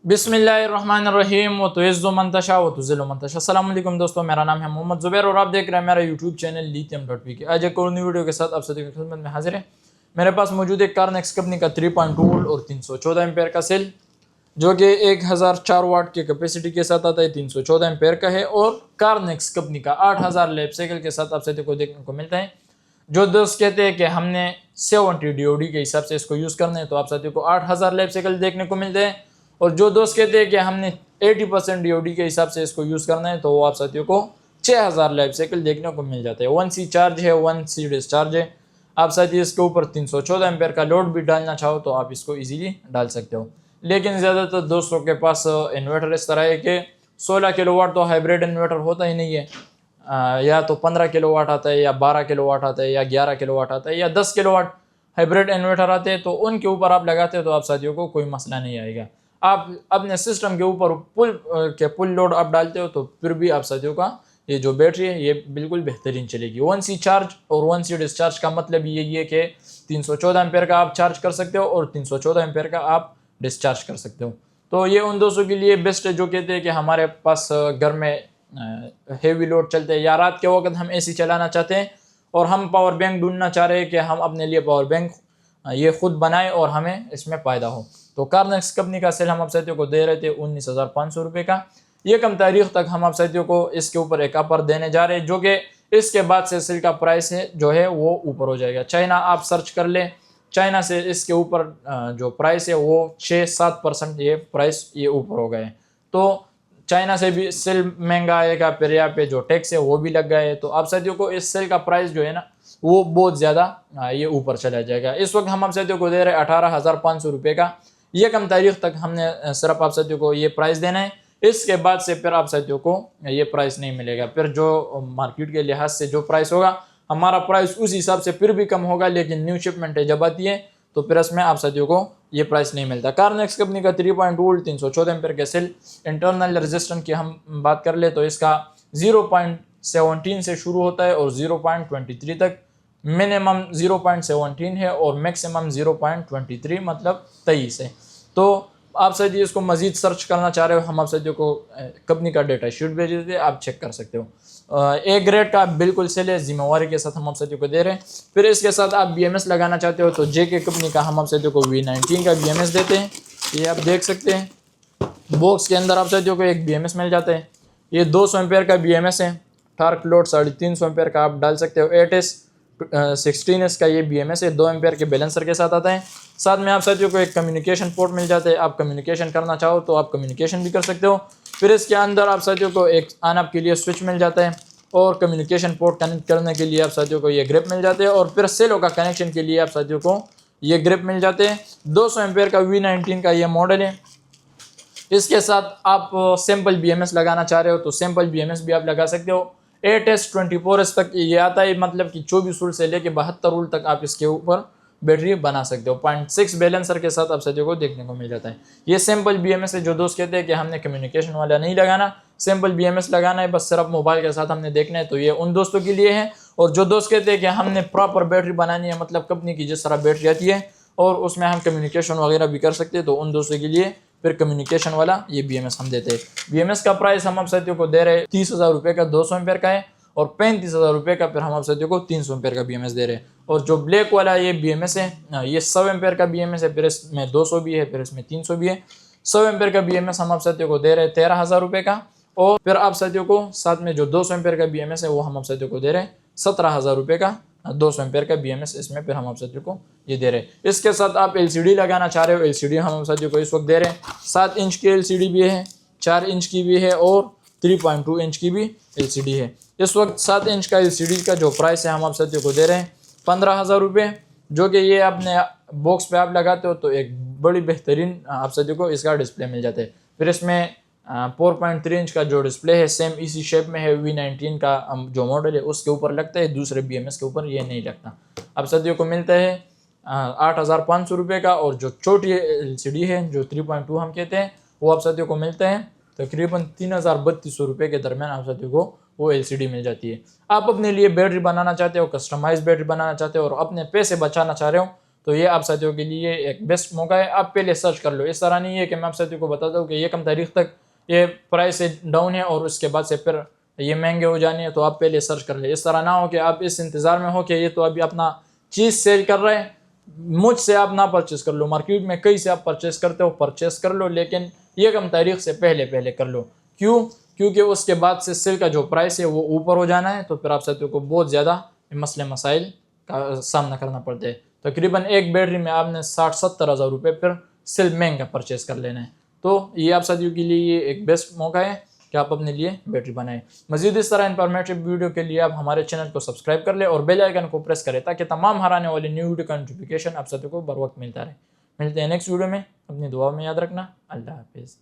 बिस्मिल्लाहिर्रहमानिर्रहीम व तुइज़्ज़ु मन तशा व तुज़िल्लु मन तशा। अस्सलाम वालेकुम दोस्तों, मेरा नाम है मोहम्मद ज़ुबैर और आप देख रहे हैं मेरा यूट्यूब चैनल lithium.pk। आज एक और नई वीडियो के साथ आप सभी की खिदमत में हाजिर है। मेरे पास मौजूद है कार्नेक्स कंपनी का 3.2 वोल्ट और 314 एम्पेयर का सेल, जो कि 1004 वाट की कैपेसिटी के साथ आता है, 314 एम्पेयर का है और कार्नेक्स कंपनी का 8000 लैप साइकिल के साथ आप सभी को देखने को मिलता है। जो दोस्त कहते हैं कि हमने 70 DOD के हिसाब से इसको यूज़ करना है, तो आप साथियों को 8000 लैप साइकिल देखने को मिलते हैं। और जो दोस्त कहते हैं कि हमने 80% DOD के हिसाब से इसको यूज़ करना है, तो वो आप साथियों को 6000 लाइफ साइकिल देखने को मिल जाता है। 1C चार्ज है, 1C डिस्चार्ज है। आप साथियों इसके ऊपर 314 एम्पेयर का लोड भी डालना चाहो तो आप इसको इजीली डाल सकते हो। लेकिन ज़्यादातर दोस्तों के पास इन्वर्टर इस तरह है कि 16 किलोवाट तो हाइब्रिड इन्वर्टर होता ही नहीं है, या तो 15 किलोवाट आता है, या 12 किलोवाट आता है, या 11 किलोवाट आता है, या 10 किलोवाट हाइब्रिड इन्वर्टर आते हैं। तो उनके ऊपर आप लगाते हो तो आप साथियों को कोई मसला नहीं आएगा। आप अपने सिस्टम के ऊपर पुल लोड आप डालते हो तो फिर भी आप साथियों का ये जो बैटरी है ये बिल्कुल बेहतरीन चलेगी। 1C चार्ज और 1C डिस्चार्ज का मतलब ये है कि 314 एम्पेयर का आप चार्ज कर सकते हो और 314 एम्पेयर का आप डिस्चार्ज कर सकते हो। तो ये उन दोस्तों के लिए बेस्ट है जो कहते हैं कि हमारे पास घर में हेवी लोड चलते हैं, या रात के वक्त हम AC चलाना चाहते हैं और हम पावर बैंक ढूंढना चाह रहे हैं कि हम अपने लिए पावर बैंक ये खुद बनाए और हमें इसमें फ़ायदा हो। तो कार्नेक्स कंपनी का सेल हम आप साथियों को दे रहे थे 19,500 रुपये का। ये कम तारीख तक हम आप साथियों को इसके ऊपर एक ऑफर देने जा रहे हैं, जो कि इसके बाद से सेल का प्राइस है जो है वो ऊपर हो जाएगा। चाइना आप सर्च कर ले, चाइना से इसके ऊपर जो प्राइस है वो 6-7% ये प्राइस ये ऊपर हो गए। तो चाइना से भी सेल महंगा आएगा, फिर यहाँ पे जो टैक्स है वो भी लग गया है। तो आप साथियों को इस सेल का प्राइस जो है ना वो बहुत ज़्यादा ये ऊपर चला जाएगा। इस वक्त हम आप साथियों को दे रहे हैं 18,500 रुपये का। ये कम तारीख तक हमने सिर्फ आप साथियों को ये प्राइस देना है। इसके बाद से फिर आप साथियों को ये प्राइस नहीं मिलेगा। फिर जो मार्केट के लिहाज से जो प्राइस होगा, हमारा प्राइस उस हिसाब से फिर भी कम होगा, लेकिन न्यू शिपमेंट जब आती है तो फिर इसमें आप साथियों को ये प्राइस नहीं मिलता। कार्नेक्स कंपनी का 3.2 वोल्ट 314 एम्पेयर के सेल, इंटरनल रेजिस्टेंस की हम बात कर ले तो इसका 0.17 से शुरू होता है और 0.23 तक, मिनिमम 0.17 है और मैक्सिमम 0.23 मतलब 23 है। तो आप साथियों इसको मजीद सर्च करना चाह रहे हो, हम आप साथियों को कंपनी का डेटा शीट भेज देते हैं, आप चेक कर सकते हो। ए ग्रेड का बिल्कुल सेल है, जिम्मेवारी के साथ हम आप साथियों को दे रहे हैं। फिर इसके साथ आप BMS लगाना चाहते हो तो JK कंपनी का हम आप साथियों को V19 का BMS देते हैं। ये आप देख सकते हैं बॉक्स के अंदर आप साथियों को एक BMS मिल जाता है। ये 200 एम्पेयर का BMS है। टार्क लोड 350 एम्पेयर का आप डाल सकते हो। 8S 16S का ये BMS है, 2 एम्पेयर के बैलेंसर के साथ आता है। साथ में आप साथियों को एक कम्युनिकेशन पोर्ट मिल जाता है, आप कम्युनिकेशन करना चाहो तो आप कम्युनिकेशन भी कर सकते हो। फिर इसके अंदर आप साथियों को एक ऑन ऑफ के लिए स्विच मिल जाता है और कम्युनिकेशन पोर्ट कनेक्ट करने के लिए आप साथियों को ये ग्रिप मिल जाते हैं, और फिर सेलों का कनेक्शन के लिए आप साथियों को ये ग्रिप मिल जाते हैं। 200 एम्पेयर का V19 का ये मॉडल है। इसके साथ आप सैम्पल BMS लगाना चाह रहे हो तो सैम्पल BMS भी आप लगा सकते हो। 8S 24S तक ये आता है, मतलब कि 24 वोल्ट से लेके 72 वोल्ट तक आप इसके ऊपर बैटरी बना सकते हो। 0.6 बैलेंसर के साथ आप साथियों को देखने को मिल जाता है। ये सैम्पल BMS है। जो दोस्त कहते हैं कि हमने कम्युनिकेशन वाला नहीं लगाना, सैम्पल BMS लगाना है, बस सिर्फ मोबाइल के साथ हमने देखना है, तो ये उन दोस्तों के लिए है। और जो दोस्त कहते हैं कि हमने प्रॉपर बैटरी बनानी है, मतलब कंपनी की जिस तरह बैटरी आती है और उसमें हम कम्युनिकेशन वगैरह भी कर सकते हैं, तो उन दोस्तों के लिए फिर कम्युनिकेशन वाला ये BMS हम देते हैं। BMS का प्राइस हम आप साथियों को दे रहे हैं 30,000 रुपये का 200 एम्पेयर का है, और 35,000 रुपये का फिर हम आप साथियों को 300 एम्पेयर का BMS दे रहे हैं। और जो ब्लैक वाला ये BMS है, ये 100 एम्पेयर का BMS है, फिर इसमें 200 भी है, फिर इसमें 300 भी है। 100 एम्पेयर का BMS हम आप साथियों को दे रहे हैं 13,000 रुपये का, और फिर आप साथियों को साथ में जो 200 एम्पेयर का BMS है वो हम आप साथियों को दे रहे हैं 17,000 रुपये का 200 एम्पेयर का BMS, इसमें फिर हम आप साथियों को ये दे रहे हैं। इसके साथ आप LCD लगाना चाह रहे हो, LCD हम आप साथियों को इस वक्त दे रहे हैं। 7 इंच की LCD भी है, 4 इंच की भी है और 3.2 इंच की भी LCD है। इस वक्त 7 इंच का LCD का जो प्राइस है हम आप साथियों को दे रहे हैं 15,000 रुपये, जो कि ये अपने बॉक्स पे आप लगाते हो तो एक बड़ी बेहतरीन आप साथियों को इसका डिस्प्ले मिल जाता है। फिर इसमें 4.3 इंच का जो डिस्प्ले है सेम इसी शेप में है। V19 का जो मॉडल है उसके ऊपर लगता है, दूसरे BMS के ऊपर ये नहीं लगता। अब साथियों को मिलता है 8,500 रुपये का, और जो छोटी LCD है जो 3.2 हम कहते हैं वो आप साथियों को मिलता है तकरीबन 3,3200 रुपये के दरमियान आप साथियों को वो LCD मिल जाती है। आप अपने लिए बैटरी बनाना चाहते हो, कस्टमाइज बैटरी बनाना चाहते हो और अपने पैसे बचाना चाह रहे हो, तो ये आप साथियों के लिए एक बेस्ट मौका है। आप पहले सर्च कर लो। इस तरह नहीं है कि मैं आप साथियों को बताता हूँ कि ये कम तारीख तक ये प्राइस डाउन है और उसके बाद से फिर ये महंगे हो जाने हैं, तो आप पहले सर्च कर ले। इस तरह ना हो कि आप इस इंतज़ार में हो कि ये तो अभी अपना चीज़ सेल कर रहे हैं, मुझसे आप ना परचेस कर लो। मार्केट में कई से आप परचेस करते हो, परचेस कर लो, लेकिन ये कम तारीख से पहले पहले कर लो। क्यों? क्योंकि उसके बाद से सेल का जो प्राइस है वो ऊपर हो जाना है, तो फिर आप साथियों को बहुत ज़्यादा मसले मसाइल का सामना करना पड़ता है। तकरीबन एक बैटरी में आपने 60-70 हज़ार रुपये फिर सेल महंगा परचेस कर लेना है। तो ये आप साथियों के लिए ये एक बेस्ट मौका है कि आप अपने लिए बैटरी बनाएं। मजीद इस तरह इन्फॉर्मेटिव वीडियो के लिए आप हमारे चैनल को सब्सक्राइब कर ले और बेल आइकन को प्रेस करें ताकि तमाम हराने वाली न्यू वीडियो का नोटिफिकेशन आप सभी को बर वक्त मिलता रहे। मिलते हैं नेक्स्ट वीडियो में। अपनी दुआ में याद रखना। अल्लाह हाफिज़।